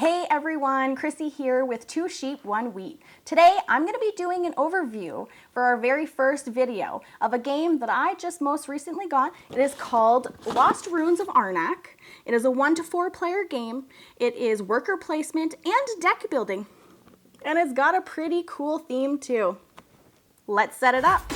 Hey everyone, Krissy here with 2 Sheep, 1 Wheat. Today I'm going to be doing an overview for our very first video of a game that I just most recently got. It is called Lost Ruins of Arnak. It is a 1 to 4 player game. It is worker placement and deck building. And it's got a pretty cool theme too. Let's set it up.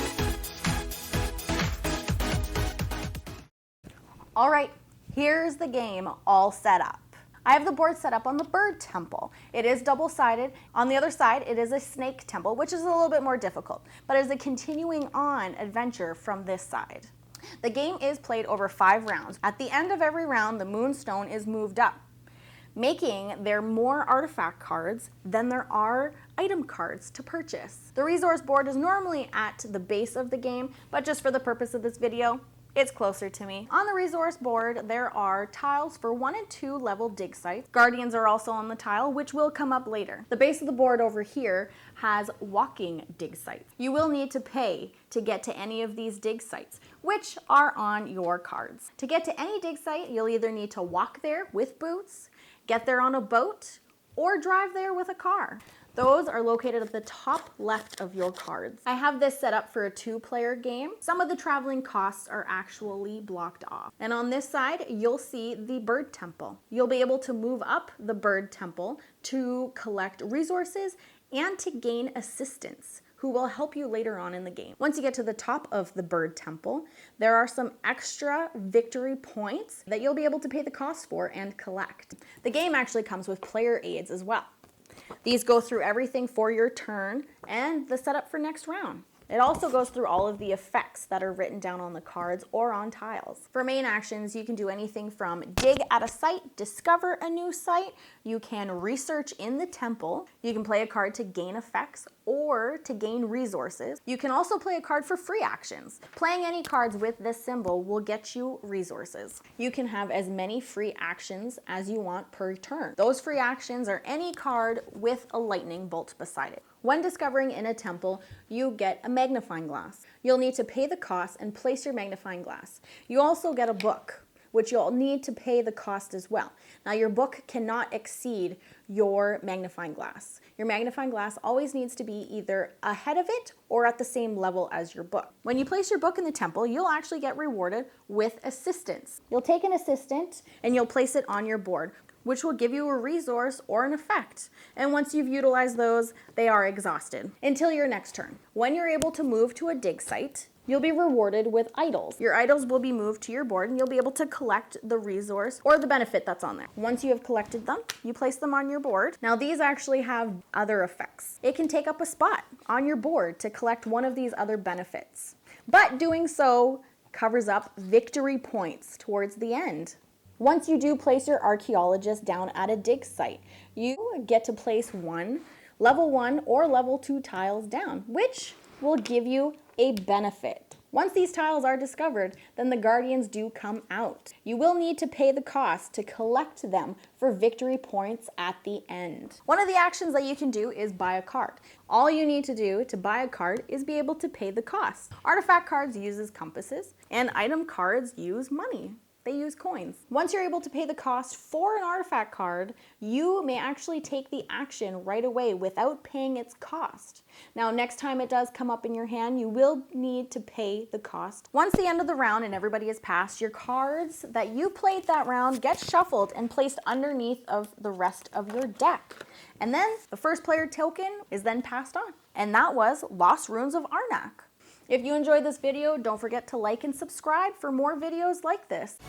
All right, here's the game all set up. I have the board set up on the bird temple. It is double-sided. On the other side, it is a snake temple, which is a little bit more difficult, but it is a continuing on adventure from this side. The game is played over 5 rounds. At the end of every round, the moonstone is moved up, making there more artifact cards than there are item cards to purchase. The resource board is normally at the base of the game, but just for the purpose of this video, it's closer to me. On the resource board, there are tiles for 1 and 2 level dig sites. Guardians are also on the tile, which will come up later. The base of the board over here has walking dig sites. You will need to pay to get to any of these dig sites, which are on your cards. To get to any dig site, you'll either need to walk there with boots, get there on a boat, or drive there with a car. Those are located at the top left of your cards. I have this set up for a 2-player game. Some of the traveling costs are actually blocked off. And on this side, you'll see the bird temple. You'll be able to move up the bird temple to collect resources and to gain assistance, who will help you later on in the game. Once you get to the top of the bird temple, there are some extra victory points that you'll be able to pay the cost for and collect. The game actually comes with player aids as well. These go through everything for your turn and the setup for next round. It also goes through all of the effects that are written down on the cards or on tiles. For main actions, you can do anything from dig at a site, discover a new site, you can research in the temple, you can play a card to gain effects or to gain resources. You can also play a card for free actions. Playing any cards with this symbol will get you resources. You can have as many free actions as you want per turn. Those free actions are any card with a lightning bolt beside it. When discovering in a temple, you get a magnifying glass. You'll need to pay the cost and place your magnifying glass. You also get a book, which you'll need to pay the cost as well. Now, your book cannot exceed your magnifying glass. Your magnifying glass always needs to be either ahead of it or at the same level as your book. When you place your book in the temple, you'll actually get rewarded with assistance. You'll take an assistant and you'll place it on your board, which will give you a resource or an effect. And once you've utilized those, they are exhausted until your next turn. When you're able to move to a dig site, you'll be rewarded with idols. Your idols will be moved to your board and you'll be able to collect the resource or the benefit that's on there. Once you have collected them, you place them on your board. Now these actually have other effects. It can take up a spot on your board to collect one of these other benefits. But doing so covers up victory points towards the end. Once you do place your archaeologist down at a dig site, you get to place level 1 or level 2 tiles down, which will give you a benefit. Once these tiles are discovered, then the guardians do come out. You will need to pay the cost to collect them for victory points at the end. One of the actions that you can do is buy a card. All you need to do to buy a card is be able to pay the cost. Artifact cards uses compasses, and item cards use money. They use coins. Once you're able to pay the cost for an artifact card, you may actually take the action right away without paying its cost. Now, next time it does come up in your hand, you will need to pay the cost. Once the end of the round and everybody has passed, your cards that you played that round get shuffled and placed underneath of the rest of your deck. And then the first player token is then passed on. And that was Lost Ruins of Arnak. If you enjoyed this video, don't forget to like and subscribe for more videos like this.